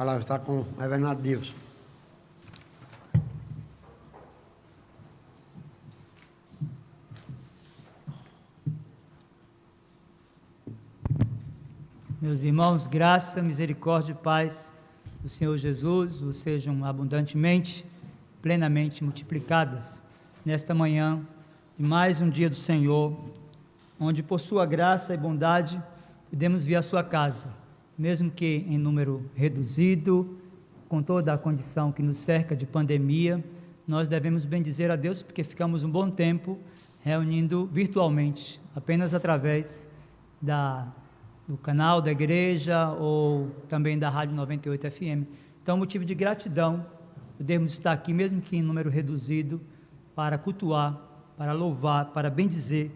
A palavra está com o Reverendo Dilson. Meus irmãos, graça, misericórdia e paz do Senhor Jesus vos sejam abundantemente, plenamente multiplicadas nesta manhã de mais um dia do Senhor, onde por sua graça e bondade podemos vir à sua casa, mesmo que em número reduzido, com toda a condição que nos cerca de pandemia. Nós devemos bendizer a Deus porque ficamos um bom tempo reunindo virtualmente, apenas através do canal da igreja ou também da Rádio 98 FM. Então, motivo de gratidão, podermos estar aqui, mesmo que em número reduzido, para cultuar, para louvar, para bendizer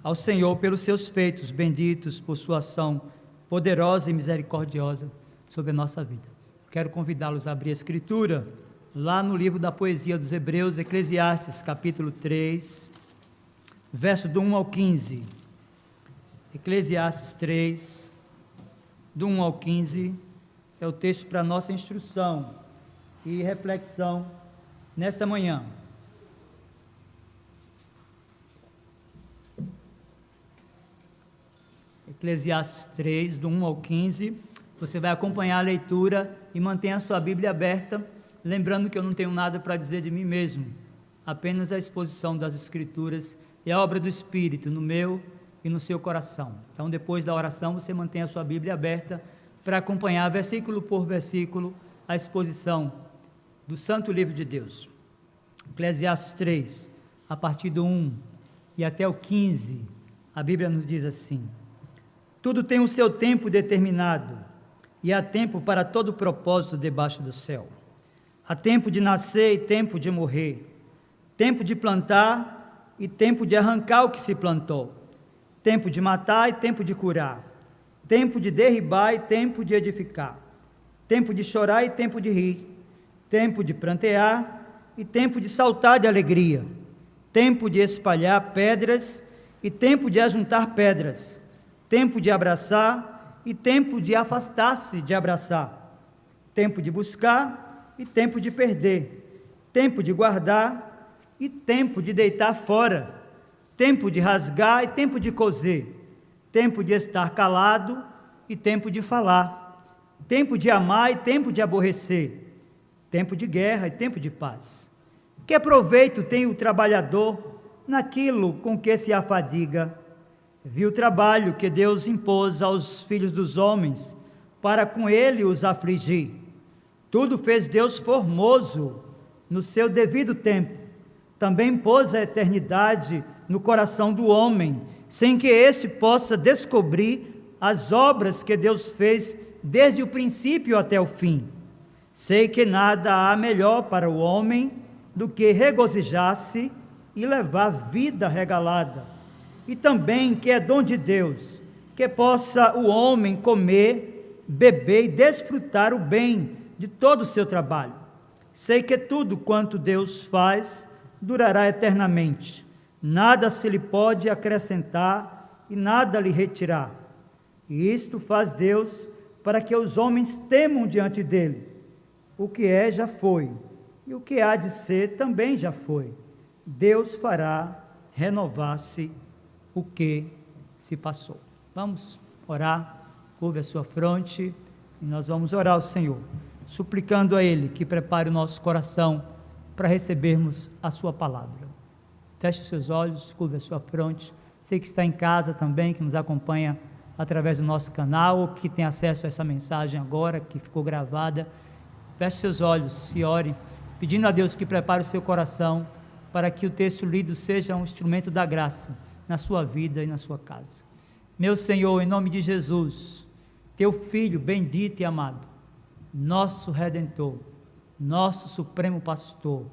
ao Senhor pelos seus feitos benditos, por sua ação poderosa e misericordiosa sobre a nossa vida. Quero convidá-los a abrir a Escritura, lá no livro da poesia dos Hebreus, Eclesiastes, capítulo 3, verso do 1 ao 15. Eclesiastes 3, do 1 ao 15, é o texto para nossa instrução e reflexão nesta manhã. Eclesiastes 3, do 1 ao 15, você vai acompanhar a leitura e mantenha a sua Bíblia aberta, lembrando que eu não tenho nada para dizer de mim mesmo, apenas a exposição das Escrituras e a obra do Espírito no meu e no seu coração. Então, depois da oração, você mantém a sua Bíblia aberta para acompanhar, versículo por versículo, a exposição do Santo Livro de Deus. Eclesiastes 3, a partir do 1 e até o 15, a Bíblia nos diz assim: tudo tem o seu tempo determinado, e há tempo para todo propósito debaixo do céu. Há tempo de nascer e tempo de morrer, tempo de plantar e tempo de arrancar o que se plantou, tempo de matar e tempo de curar, tempo de derribar e tempo de edificar, tempo de chorar e tempo de rir, tempo de prantear e tempo de saltar de alegria, tempo de espalhar pedras e tempo de ajuntar pedras, tempo de abraçar e tempo de afastar-se de abraçar, tempo de buscar e tempo de perder, tempo de guardar e tempo de deitar fora, tempo de rasgar e tempo de coser, tempo de estar calado e tempo de falar, tempo de amar e tempo de aborrecer, tempo de guerra e tempo de paz. Que proveito tem o trabalhador naquilo com que se afadiga? Viu o trabalho que Deus impôs aos filhos dos homens, para com ele os afligir. Tudo fez Deus formoso no seu devido tempo. Também pôs a eternidade no coração do homem, sem que esse possa descobrir as obras que Deus fez desde o princípio até o fim. Sei que nada há melhor para o homem do que regozijar-se e levar vida regalada. E também que é dom de Deus, que possa o homem comer, beber e desfrutar o bem de todo o seu trabalho. Sei que tudo quanto Deus faz durará eternamente, nada se lhe pode acrescentar e nada lhe retirar. E isto faz Deus para que os homens temam diante dele. O que é já foi, e o que há de ser também já foi. Deus fará renovar-se o que se passou. Vamos orar, curve a sua fronte, e nós vamos orar ao Senhor, suplicando a Ele que prepare o nosso coração para recebermos a sua palavra. Feche os seus olhos, curve a sua fronte. Você que está em casa também, que nos acompanha através do nosso canal, ou que tem acesso a essa mensagem agora, que ficou gravada, feche seus olhos e ore, pedindo a Deus que prepare o seu coração para que o texto lido seja um instrumento da graça na sua vida e na sua casa. Meu Senhor, em nome de Jesus, teu Filho bendito e amado, nosso Redentor, nosso Supremo Pastor,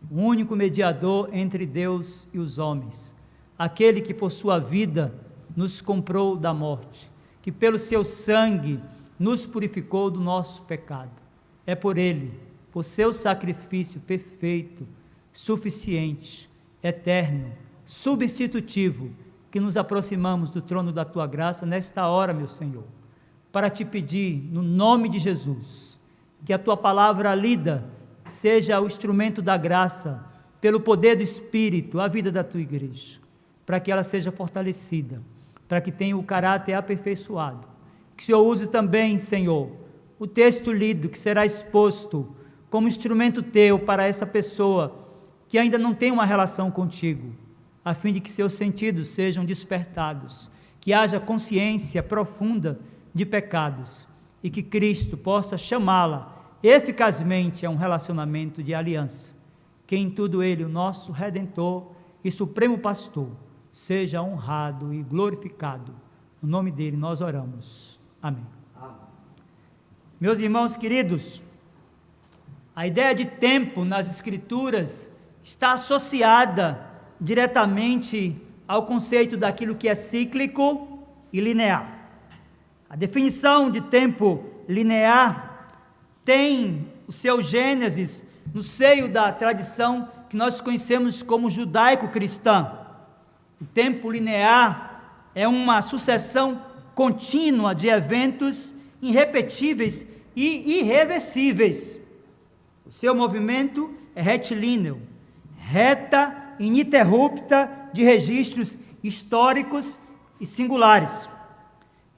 o único mediador entre Deus e os homens, aquele que por sua vida nos comprou da morte, que pelo seu sangue nos purificou do nosso pecado. É por ele, por seu sacrifício perfeito, suficiente, eterno, substitutivo, que nos aproximamos do trono da tua graça nesta hora, meu Senhor, para te pedir, no nome de Jesus, que a tua palavra lida seja o instrumento da graça, pelo poder do Espírito, a vida da tua igreja, para que ela seja fortalecida, para que tenha o caráter aperfeiçoado. Que o Senhor use também, Senhor, o texto lido, que será exposto como instrumento teu para essa pessoa que ainda não tem uma relação contigo, a fim de que seus sentidos sejam despertados, que haja consciência profunda de pecados e que Cristo possa chamá-la eficazmente a um relacionamento de aliança. Que em tudo ele, o nosso Redentor e Supremo Pastor, seja honrado e glorificado. No nome dele nós oramos. Amém. Meus irmãos queridos, a ideia de tempo nas Escrituras está associada diretamente ao conceito daquilo que é cíclico e linear. A definição de tempo linear tem o seu gênesis no seio da tradição que nós conhecemos como judaico-cristã. O tempo linear é uma sucessão contínua de eventos irrepetíveis e irreversíveis. O seu movimento é retilíneo, reta ininterrupta de registros históricos e singulares.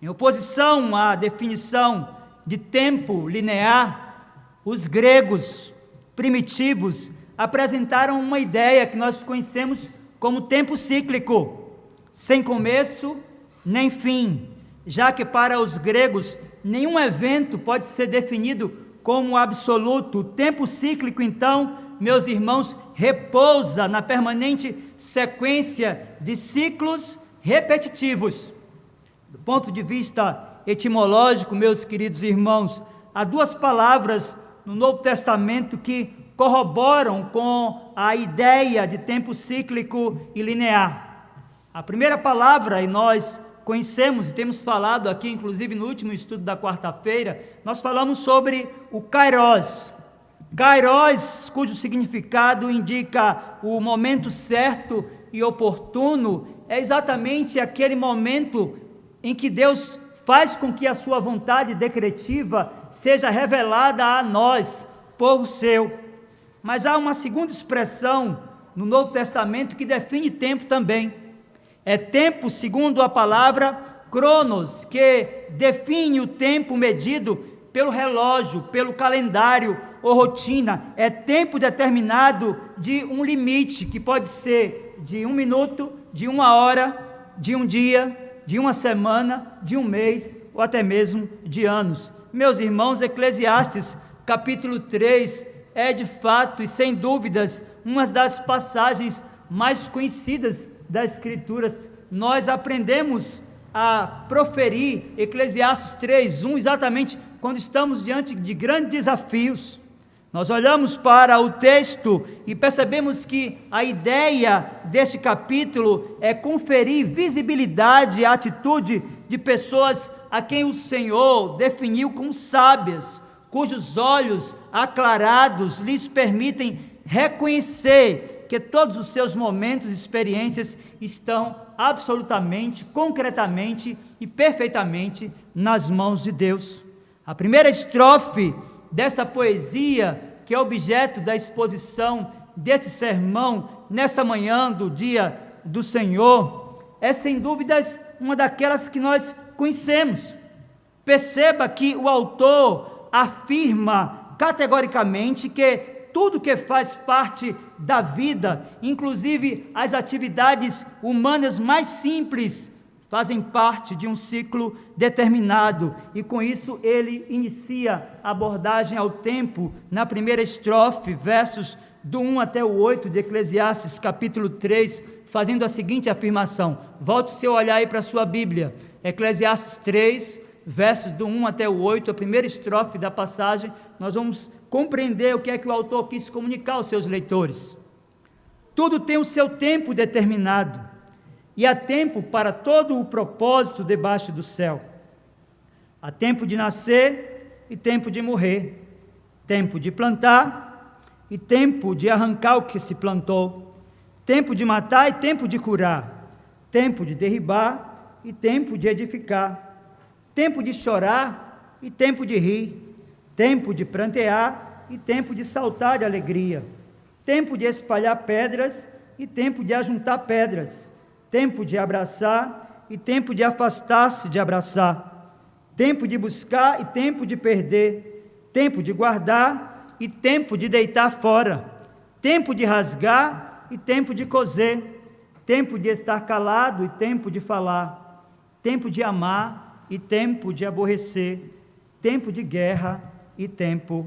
Em oposição à definição de tempo linear, os gregos primitivos apresentaram uma ideia que nós conhecemos como tempo cíclico, sem começo nem fim, já que para os gregos nenhum evento pode ser definido como absoluto. O tempo cíclico, então, meus irmãos, repousa na permanente sequência de ciclos repetitivos. Do ponto de vista etimológico, meus queridos irmãos, há duas palavras no Novo Testamento que corroboram com a ideia de tempo cíclico e linear. A primeira palavra, e nós conhecemos e temos falado aqui, inclusive no último estudo da quarta-feira, nós falamos sobre o kairos. Kairos, cujo significado indica o momento certo e oportuno, é exatamente aquele momento em que Deus faz com que a sua vontade decretiva seja revelada a nós, povo seu. Mas há uma segunda expressão no Novo Testamento que define tempo também. É tempo segundo a palavra cronos, que define o tempo medido pelo relógio, pelo calendário ou rotina. É tempo determinado de um limite, que pode ser de 1 minuto, de 1 hora, de um dia, de uma semana, de um mês, ou até mesmo de anos. Meus irmãos, Eclesiastes capítulo 3 é de fato e sem dúvidas uma das passagens mais conhecidas das Escrituras. Nós aprendemos a proferir Eclesiastes 3:1 exatamente quando estamos diante de grandes desafios. Nós olhamos para o texto e percebemos que a ideia deste capítulo é conferir visibilidade à atitude de pessoas a quem o Senhor definiu como sábias, cujos olhos aclarados lhes permitem reconhecer que todos os seus momentos e experiências estão absolutamente, concretamente e perfeitamente nas mãos de Deus. A primeira estrofe desta poesia, que é objeto da exposição deste sermão, nesta manhã do dia do Senhor, é sem dúvidas uma daquelas que nós conhecemos. Perceba que o autor afirma categoricamente que tudo que faz parte da vida, inclusive as atividades humanas mais simples, fazem parte de um ciclo determinado, e com isso ele inicia a abordagem ao tempo na primeira estrofe, versos do 1 até o 8 de Eclesiastes capítulo 3, fazendo a seguinte afirmação. Volte o seu olhar aí para a sua Bíblia, Eclesiastes 3, versos do 1 até o 8, a primeira estrofe da passagem. Nós vamos compreender o que é que o autor quis comunicar aos seus leitores. Tudo tem o seu tempo determinado, e há tempo para todo o propósito debaixo do céu. Há tempo de nascer e tempo de morrer, tempo de plantar e tempo de arrancar o que se plantou, tempo de matar e tempo de curar, tempo de derribar e tempo de edificar, tempo de chorar e tempo de rir, tempo de prantear e tempo de saltar de alegria, tempo de espalhar pedras e tempo de ajuntar pedras, tempo de abraçar e tempo de afastar-se de abraçar, tempo de buscar e tempo de perder, tempo de guardar e tempo de deitar fora, tempo de rasgar e tempo de coser, tempo de estar calado e tempo de falar, tempo de amar e tempo de aborrecer, tempo de guerra e tempo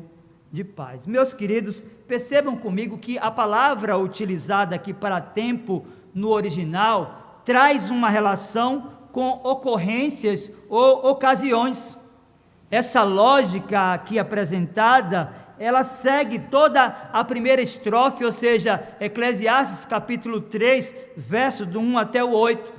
de paz. Meus queridos, percebam comigo que a palavra utilizada aqui para tempo no original traz uma relação com ocorrências ou ocasiões. Essa lógica aqui apresentada, ela segue toda a primeira estrofe, ou seja, Eclesiastes capítulo 3, verso do 1 até o 8,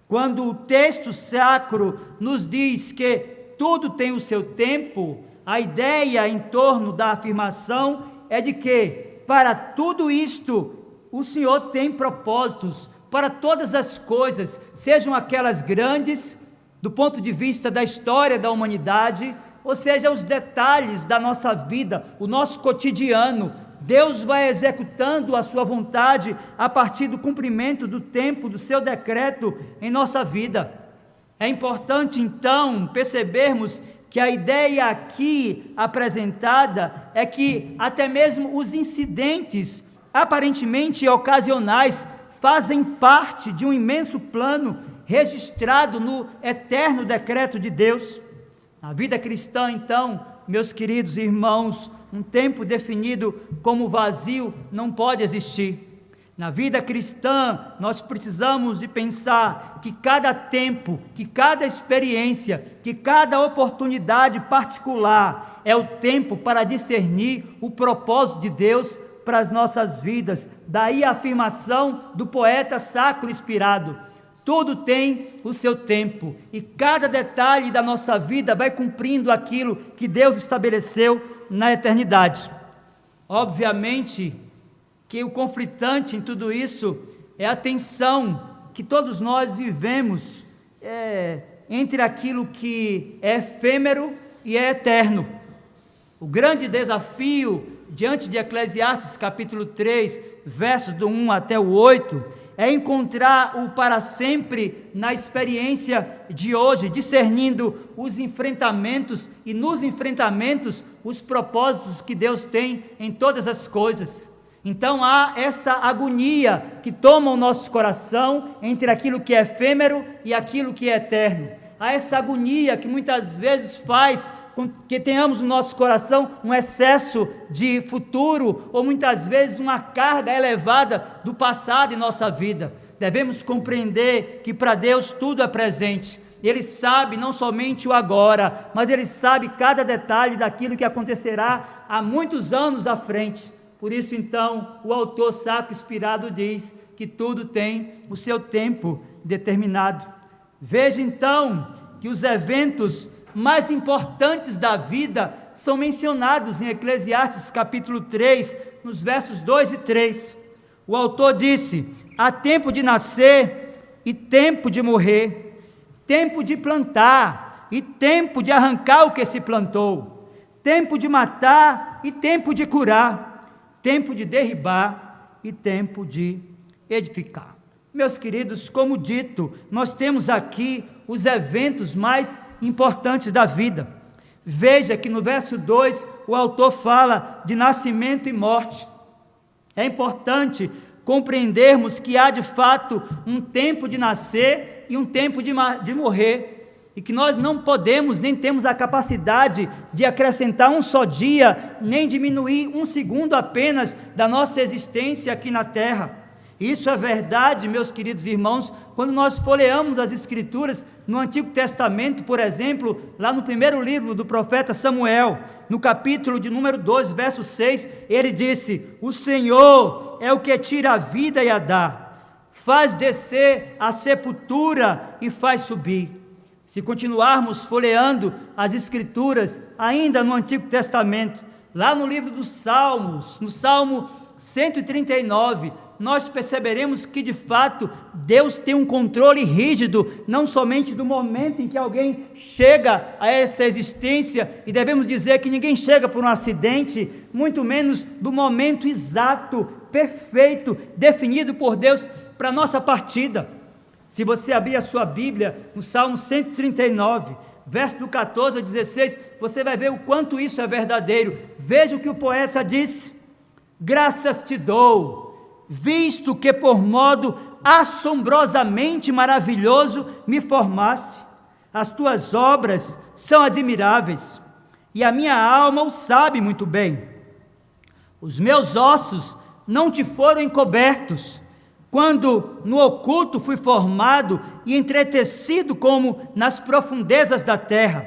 quando o texto sacro nos diz que tudo tem o seu tempo. A ideia em torno da afirmação é de que, para tudo isto, o Senhor tem propósitos, para todas as coisas, sejam aquelas grandes, do ponto de vista da história da humanidade, ou seja, os detalhes da nossa vida, o nosso cotidiano. Deus vai executando a sua vontade a partir do cumprimento do tempo, do seu decreto em nossa vida. É importante, então, percebermos que a ideia aqui apresentada é que até mesmo os incidentes aparentemente ocasionais fazem parte de um imenso plano registrado no eterno decreto de Deus. Na vida cristã, então, meus queridos irmãos, um tempo definido como vazio não pode existir. Na vida cristã, nós precisamos de pensar que cada tempo, que cada experiência, que cada oportunidade particular é o tempo para discernir o propósito de Deus para as nossas vidas. Daí a afirmação do poeta sacro inspirado: tudo tem o seu tempo, e cada detalhe da nossa vida vai cumprindo aquilo que Deus estabeleceu na eternidade. Obviamente que o conflitante em tudo isso é a tensão que todos nós vivemos entre aquilo que é efêmero e é eterno. O grande desafio diante de Eclesiastes capítulo 3, versos do 1 até o 8, é encontrar o para sempre na experiência de hoje, discernindo os enfrentamentos e nos enfrentamentos os propósitos que Deus tem em todas as coisas. Então há essa agonia que toma o nosso coração entre aquilo que é efêmero e aquilo que é eterno. Há essa agonia que muitas vezes faz com que tenhamos no nosso coração um excesso de futuro, ou muitas vezes uma carga elevada do passado em nossa vida. Devemos compreender que para Deus tudo é presente. Ele sabe não somente o agora, mas Ele sabe cada detalhe daquilo que acontecerá há muitos anos à frente. Por isso, então, o autor sacro inspirado diz que tudo tem o seu tempo determinado. Veja, então, que os eventos mais importantes da vida são mencionados em Eclesiastes capítulo 3, nos versos 2 e 3. O autor disse: há tempo de nascer e tempo de morrer, tempo de plantar e tempo de arrancar o que se plantou, tempo de matar e tempo de curar, tempo de derribar e tempo de edificar. Meus queridos, como dito, nós temos aqui os eventos mais importantes da vida. Veja que no verso 2 o autor fala de nascimento e morte. É importante compreendermos que há de fato um tempo de nascer e um tempo de morrer, e que nós não podemos, nem temos a capacidade de acrescentar um só dia, nem diminuir um segundo apenas da nossa existência aqui na terra. Isso é verdade, meus queridos irmãos, quando nós folheamos as Escrituras no Antigo Testamento, por exemplo, lá no primeiro livro do profeta Samuel, no capítulo de número 2, verso 6, ele disse: o Senhor é o que tira a vida e a dá, faz descer a sepultura e faz subir. Se continuarmos folheando as Escrituras, ainda no Antigo Testamento, lá no livro dos Salmos, no Salmo 139, nós perceberemos que de fato Deus tem um controle rígido, não somente do momento em que alguém chega a essa existência, e devemos dizer que ninguém chega por um acidente, muito menos do momento exato, perfeito, definido por Deus para a nossa partida. Se você abrir a sua Bíblia, no Salmo 139, verso do 14 ao 16, você vai ver o quanto isso é verdadeiro. Veja o que o poeta disse: graças te dou, visto que por modo assombrosamente maravilhoso me formaste. As tuas obras são admiráveis, e a minha alma o sabe muito bem. Os meus ossos não te foram encobertos, quando no oculto fui formado e entretecido como nas profundezas da terra.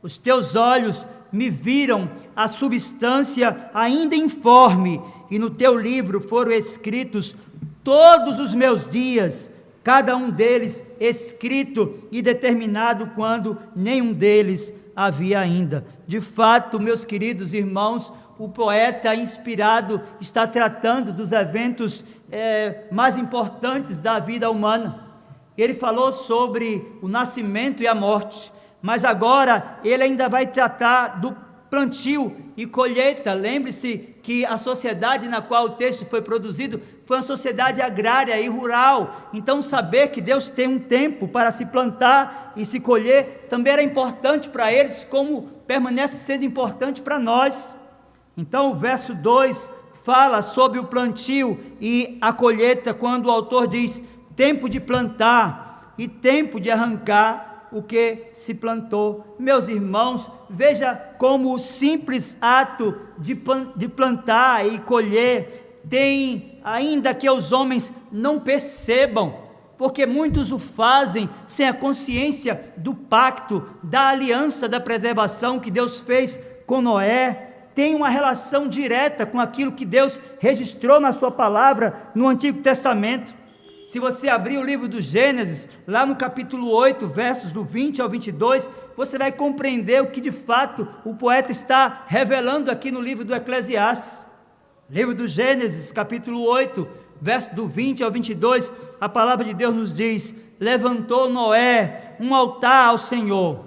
Os teus olhos me viram a substância ainda informe, e no teu livro foram escritos todos os meus dias, cada um deles escrito e determinado quando nenhum deles havia ainda. De fato, meus queridos irmãos, o poeta inspirado está tratando dos eventos mais importantes da vida humana. Ele falou sobre o nascimento e a morte, mas agora ele ainda vai tratar do plantio e colheita. Lembre-se que a sociedade na qual o texto foi produzido foi uma sociedade agrária e rural, então saber que Deus tem um tempo para se plantar e se colher também era importante para eles, como permanece sendo importante para nós. Então o verso 2 fala sobre o plantio e a colheita, quando o autor diz: tempo de plantar e tempo de arrancar o que se plantou. Meus irmãos, veja como o simples ato de plantar e colher tem, ainda que os homens não percebam, porque muitos o fazem sem a consciência do pacto, da aliança, da preservação que Deus fez com Noé, tem uma relação direta com aquilo que Deus registrou na sua palavra no Antigo Testamento. Se você abrir o livro do Gênesis, lá no capítulo 8, versos do 20 ao 22, você vai compreender o que de fato o poeta está revelando aqui no livro do Eclesiastes. Livro do Gênesis, capítulo 8, verso do 20 ao 22, a palavra de Deus nos diz: levantou Noé um altar ao Senhor,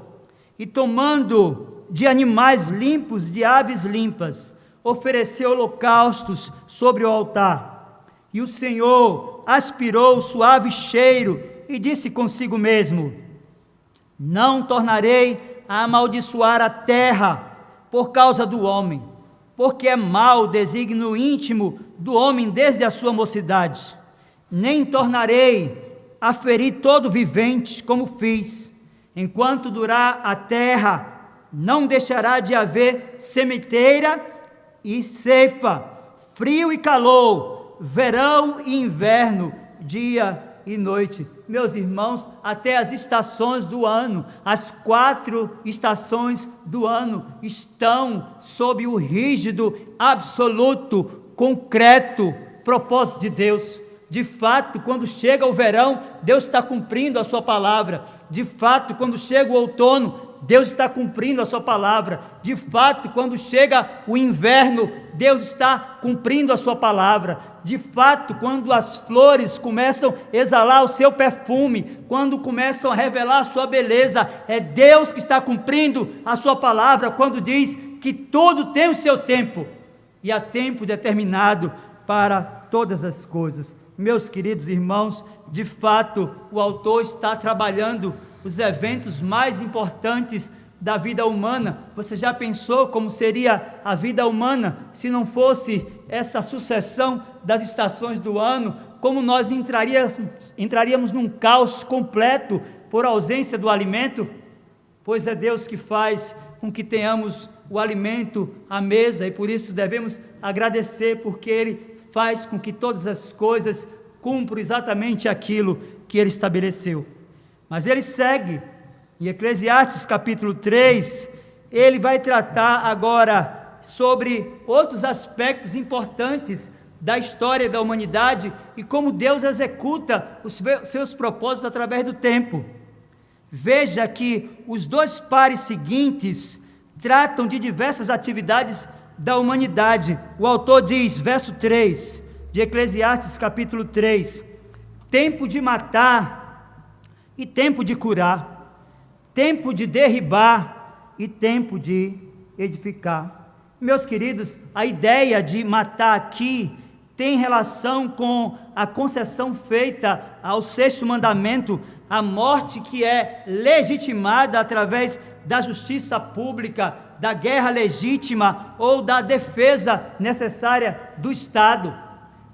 e tomando de animais limpos, de aves limpas, ofereceu holocaustos sobre o altar. E o Senhor aspirou o suave cheiro e disse consigo mesmo: não tornarei a amaldiçoar a terra por causa do homem, porque é mau o desígnio íntimo do homem desde a sua mocidade. Nem tornarei a ferir todo vivente, como fiz. Enquanto durar a terra, não deixará de haver sementeira e ceifa, frio e calor, verão e inverno, dia e noite. Meus irmãos, até as estações do ano, as 4 estações do ano, estão sob o rígido, absoluto, concreto propósito de Deus. De fato, quando chega o verão, Deus está cumprindo a sua palavra. De fato, quando chega o outono, Deus está cumprindo a sua palavra. De fato, quando chega o inverno, Deus está cumprindo a sua palavra. De fato, quando as flores começam a exalar o seu perfume, quando começam a revelar a sua beleza, é Deus que está cumprindo a sua palavra, quando diz que tudo tem o seu tempo, e há tempo determinado para todas as coisas. Meus queridos irmãos, de fato, o autor está trabalhando os eventos mais importantes da vida humana. Você já pensou como seria a vida humana se não fosse essa sucessão das estações do ano? Como nós entraríamos num caos completo por ausência do alimento? Pois é Deus que faz com que tenhamos o alimento à mesa, e por isso devemos agradecer, porque Ele faz com que todas as coisas cumpram exatamente aquilo que Ele estabeleceu. Mas ele segue, em Eclesiastes capítulo 3, ele vai tratar agora sobre outros aspectos importantes da história da humanidade e como Deus executa os seus propósitos através do tempo. Veja que os 2 pares seguintes tratam de diversas atividades da humanidade. O autor diz, verso 3, de Eclesiastes capítulo 3, tempo de matar e tempo de curar, tempo de derribar e tempo de edificar. Meus queridos, a ideia de matar aqui tem relação com a concessão feita ao sexto mandamento, a morte que é legitimada através da justiça pública, da guerra legítima ou da defesa necessária do Estado.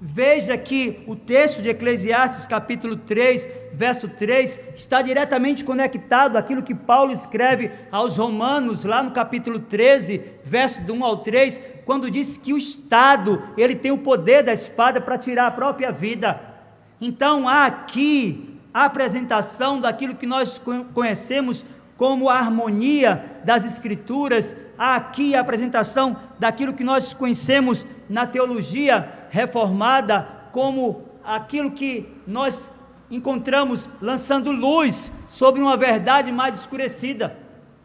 Veja que o texto de Eclesiastes capítulo 3, verso 3, está diretamente conectado àquilo que Paulo escreve aos Romanos, lá no capítulo 13, verso do 1 ao 3, quando diz que o Estado, ele tem o poder da espada para tirar a própria vida. Então há aqui a apresentação daquilo que nós conhecemos como a harmonia das Escrituras, há aqui a apresentação daquilo que nós conhecemos na teologia reformada como aquilo que nós encontramos lançando luz sobre uma verdade mais escurecida.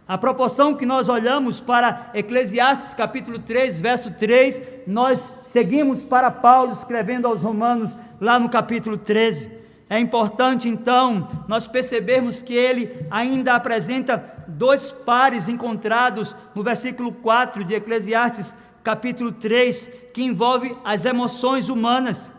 A proporção que nós olhamos para Eclesiastes capítulo 3, verso 3, nós seguimos para Paulo escrevendo aos Romanos lá no capítulo 13. É importante então nós percebermos que ele ainda apresenta dois pares encontrados no versículo 4 de Eclesiastes capítulo 3, que envolve as emoções humanas.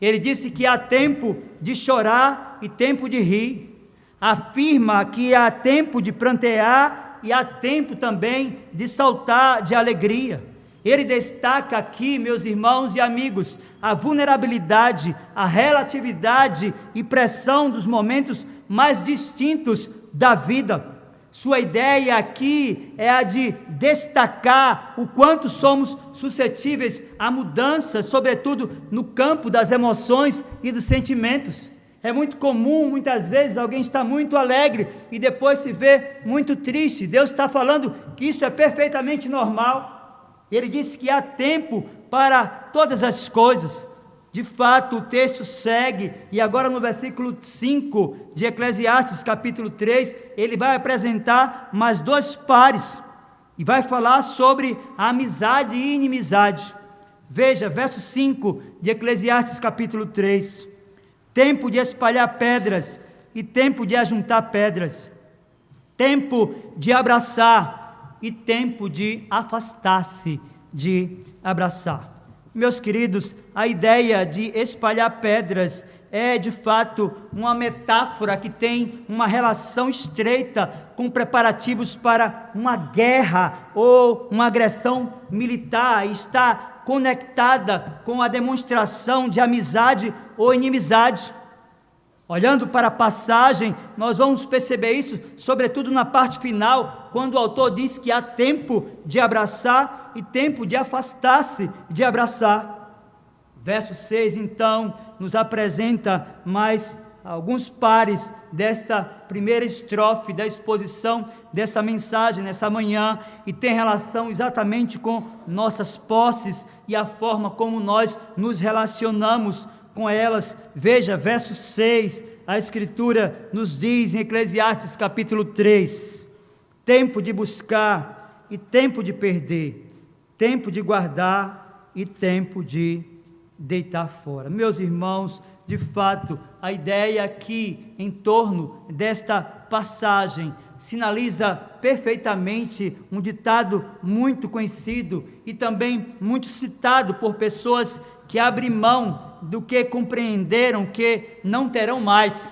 Ele disse que há tempo de chorar e tempo de rir, afirma que há tempo de prantear e há tempo também de saltar de alegria. Ele destaca aqui, meus irmãos e amigos, a vulnerabilidade, a relatividade e pressão dos momentos mais distintos da vida. Sua ideia aqui é a de destacar o quanto somos suscetíveis a mudanças, sobretudo no campo das emoções e dos sentimentos. É muito comum, muitas vezes, alguém está muito alegre e depois se vê muito triste. Deus está falando que isso é perfeitamente normal. Ele disse que há tempo para todas as coisas. De fato, o texto segue, e agora no versículo 5 de Eclesiastes capítulo 3, ele vai apresentar mais dois pares, e vai falar sobre a amizade e inimizade. Veja, verso 5 de Eclesiastes capítulo 3, tempo de espalhar pedras e tempo de ajuntar pedras, tempo de abraçar e tempo de afastar-se de abraçar. Meus queridos, a ideia de espalhar pedras é de fato uma metáfora que tem uma relação estreita com preparativos para uma guerra ou uma agressão militar, está conectada com a demonstração de amizade ou inimizade. Olhando para a passagem, nós vamos perceber isso, sobretudo na parte final, quando o autor diz que há tempo de abraçar e tempo de afastar-se de abraçar. Verso 6, então, nos apresenta mais alguns pares desta primeira estrofe da exposição desta mensagem nessa manhã, e tem relação exatamente com nossas posses e a forma como nós nos relacionamos com elas. Veja, verso 6, a Escritura nos diz em Eclesiastes capítulo 3, tempo de buscar e tempo de perder, tempo de guardar e tempo de deitar fora. Meus irmãos, de fato, a ideia aqui em torno desta passagem sinaliza perfeitamente um ditado muito conhecido e também muito citado por pessoas que abrem mão do que compreenderam que não terão mais.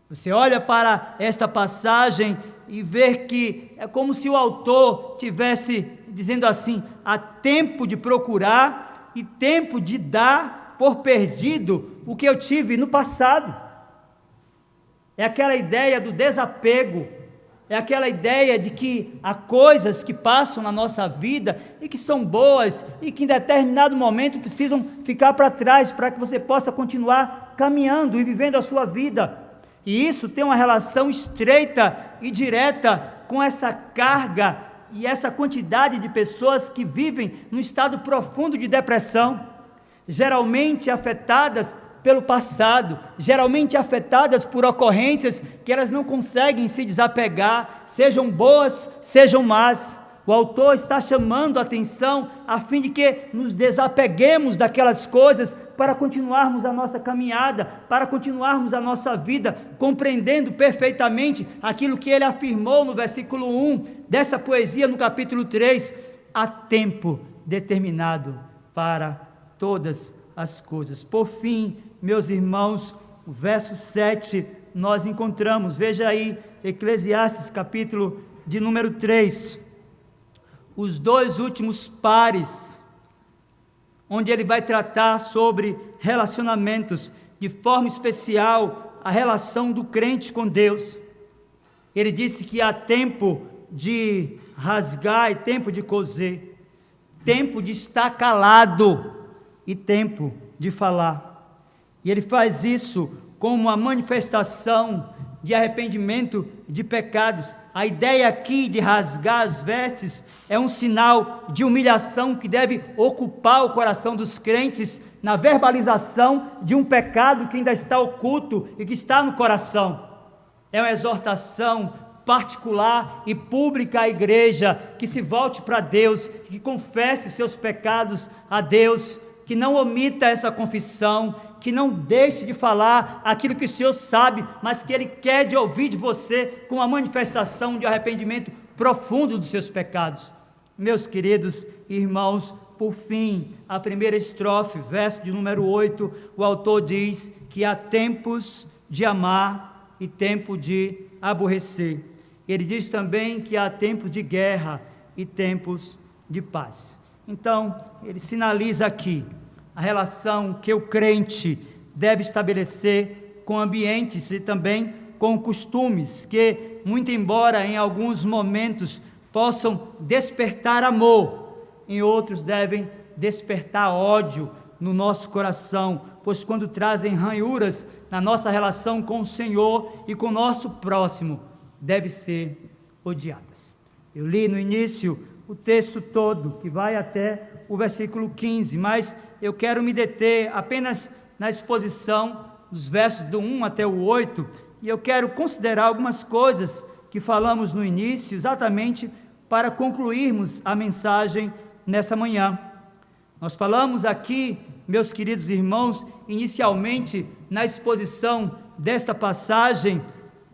Você olha para esta passagem e vê que é como se o autor tivesse dizendo assim: há tempo de procurar e tempo de dar por perdido o que eu tive no passado. É aquela ideia do desapego, é aquela ideia de que há coisas que passam na nossa vida e que são boas e que em determinado momento precisam ficar para trás para que você possa continuar caminhando e vivendo a sua vida. E isso tem uma relação estreita e direta com essa carga e essa quantidade de pessoas que vivem num estado profundo de depressão, geralmente afetadas pelo passado, geralmente afetadas por ocorrências que elas não conseguem se desapegar, sejam boas, sejam más. O autor está chamando a atenção a fim de que nos desapeguemos daquelas coisas para continuarmos a nossa caminhada, para continuarmos a nossa vida, compreendendo perfeitamente aquilo que ele afirmou no versículo 1 dessa poesia no capítulo 3, há tempo determinado para todas as coisas. Por fim, meus irmãos, o verso 7 nós encontramos, veja aí, Eclesiastes capítulo de número 3, os dois últimos pares, onde ele vai tratar sobre relacionamentos, de forma especial, a relação do crente com Deus. Ele disse que há tempo de rasgar e tempo de coser, tempo de estar calado e tempo de falar. E ele faz isso como uma manifestação de arrependimento de pecados. A ideia aqui de rasgar as vestes é um sinal de humilhação que deve ocupar o coração dos crentes na verbalização de um pecado que ainda está oculto e que está no coração. É uma exortação particular e pública à igreja que se volte para Deus, que confesse os seus pecados a Deus, que não omita essa confissão, que não deixe de falar aquilo que o Senhor sabe, mas que Ele quer de ouvir de você com a manifestação de arrependimento profundo dos seus pecados. Meus queridos irmãos, por fim, a primeira estrofe, verso de número 8, o autor diz que há tempos de amar e tempo de aborrecer. Ele diz também que há tempos de guerra e tempos de paz. Então, ele sinaliza aqui a relação que o crente deve estabelecer com ambientes e também com costumes que, muito embora em alguns momentos possam despertar amor, em outros devem despertar ódio no nosso coração, pois quando trazem ranhuras na nossa relação com o Senhor e com o nosso próximo, devem ser odiadas. Eu li no início o texto todo, que vai até o versículo 15, mas eu quero me deter apenas na exposição dos versos do 1 até o 8, e eu quero considerar algumas coisas que falamos no início, exatamente para concluirmos a mensagem nessa manhã. Nós falamos aqui, meus queridos irmãos, inicialmente na exposição desta passagem,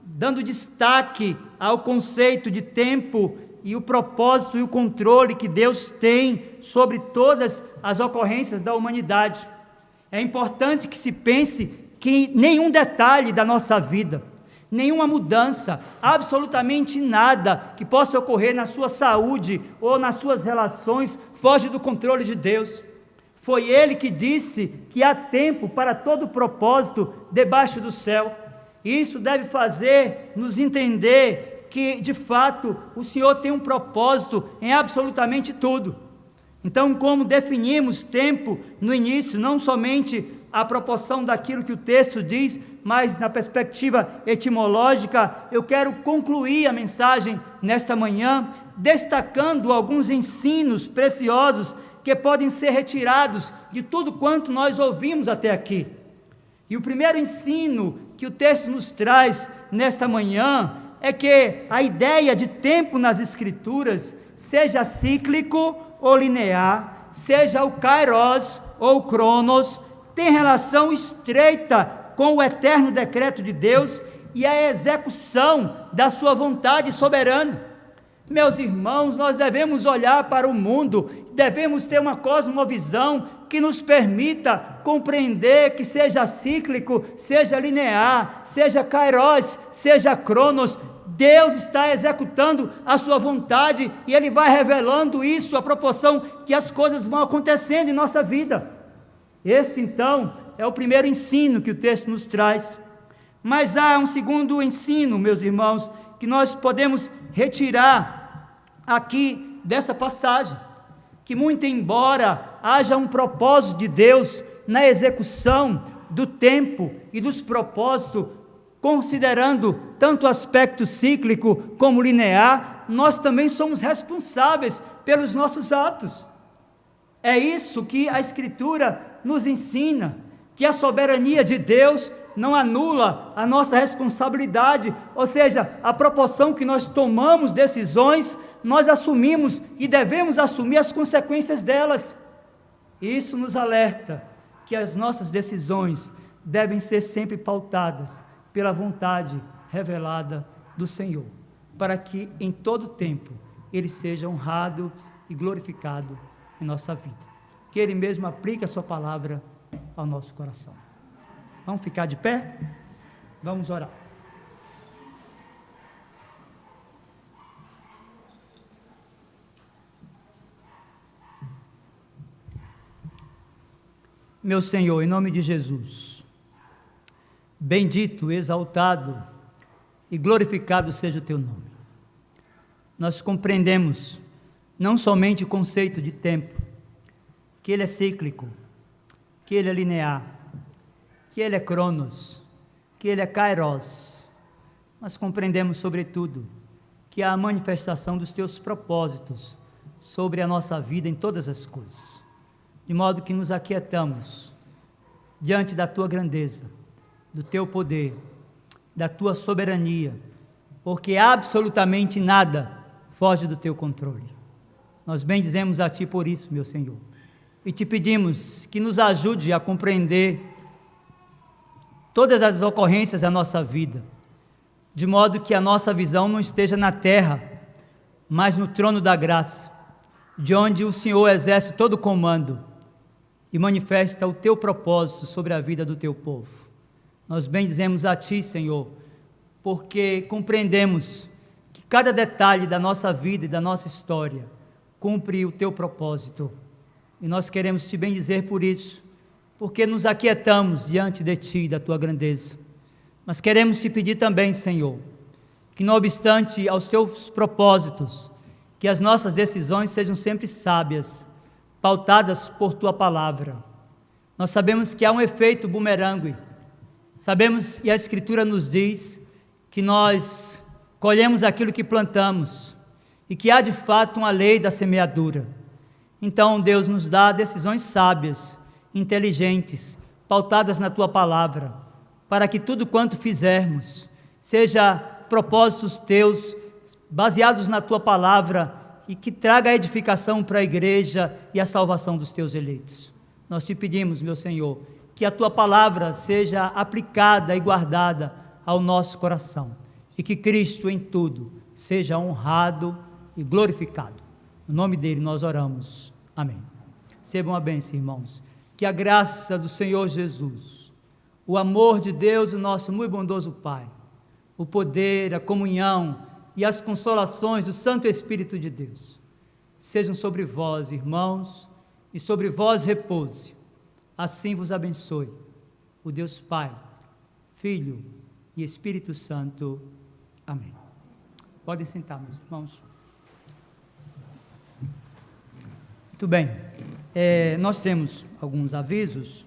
dando destaque ao conceito de tempo e o propósito e o controle que Deus tem sobre todas as ocorrências da humanidade. É importante que se pense que nenhum detalhe da nossa vida, nenhuma mudança, absolutamente nada que possa ocorrer na sua saúde ou nas suas relações, foge do controle de Deus. Foi Ele que disse que há tempo para todo propósito debaixo do céu. Isso deve fazer nos entender que, de fato, o Senhor tem um propósito em absolutamente tudo. Então, como definimos tempo no início, não somente a proporção daquilo que o texto diz, mas na perspectiva etimológica, eu quero concluir a mensagem nesta manhã, destacando alguns ensinos preciosos que podem ser retirados de tudo quanto nós ouvimos até aqui. E o primeiro ensino que o texto nos traz nesta manhã é que a ideia de tempo nas Escrituras, seja cíclico ou linear, seja o kairos ou o cronos, tem relação estreita com o eterno decreto de Deus e a execução da sua vontade soberana. Meus irmãos, nós devemos olhar para o mundo, devemos ter uma cosmovisão que nos permita compreender que seja cíclico, seja linear, seja kairos, seja cronos, Deus está executando a sua vontade e Ele vai revelando isso à proporção que as coisas vão acontecendo em nossa vida. Este, então, é o primeiro ensino que o texto nos traz. Mas há um segundo ensino, meus irmãos, que nós podemos retirar aqui dessa passagem, que muito embora haja um propósito de Deus na execução do tempo e dos propósitos, considerando tanto o aspecto cíclico como linear, nós também somos responsáveis pelos nossos atos. É isso que a Escritura nos ensina, que a soberania de Deus não anula a nossa responsabilidade, ou seja, a proporção que nós tomamos decisões, nós assumimos e devemos assumir as consequências delas. Isso nos alerta que as nossas decisões devem ser sempre pautadas pela vontade revelada do Senhor, para que em todo tempo Ele seja honrado e glorificado em nossa vida. Que Ele mesmo aplique a sua palavra ao nosso coração. Vamos ficar de pé? Vamos orar. Meu Senhor, em nome de Jesus, bendito, exaltado e glorificado seja o Teu nome. Nós compreendemos não somente o conceito de tempo, que ele é cíclico, que ele é linear, que ele é cronos, que ele é kairos, mas compreendemos sobretudo que há a manifestação dos Teus propósitos sobre a nossa vida em todas as coisas, de modo que nos aquietamos diante da Tua grandeza, do Teu poder, da Tua soberania, porque absolutamente nada foge do Teu controle. Nós bendizemos a Ti por isso, meu Senhor, e Te pedimos que nos ajude a compreender todas as ocorrências da nossa vida, de modo que a nossa visão não esteja na terra, mas no trono da graça, de onde o Senhor exerce todo o comando e manifesta o Teu propósito sobre a vida do Teu povo. Nós bendizemos a Ti, Senhor, porque compreendemos que cada detalhe da nossa vida e da nossa história cumpre o Teu propósito, e nós queremos Te bendizer por isso, porque nos aquietamos diante de Ti e da Tua grandeza, mas queremos Te pedir também, Senhor, que não obstante aos Teus propósitos, que as nossas decisões sejam sempre sábias, pautadas por Tua palavra. Nós sabemos que há um efeito bumerangue, sabemos, e a Escritura nos diz, que nós colhemos aquilo que plantamos, e que há de fato uma lei da semeadura. Então Deus nos dá decisões sábias, inteligentes, pautadas na Tua palavra, para que tudo quanto fizermos, seja propósitos Teus, baseados na Tua palavra, e que traga a edificação para a igreja e a salvação dos Teus eleitos. Nós Te pedimos, meu Senhor, que a Tua palavra seja aplicada e guardada ao nosso coração, e que Cristo em tudo seja honrado e glorificado. No nome dele nós oramos. Amém. Recebam a bênção, irmãos. Que a graça do Senhor Jesus, o amor de Deus, o nosso muito bondoso Pai, o poder, a comunhão e as consolações do Santo Espírito de Deus, sejam sobre vós, irmãos, e sobre vós repouse. Assim vos abençoe o Deus Pai, Filho e Espírito Santo. Amém. Podem sentar, meus irmãos. Muito bem, nós temos alguns avisos.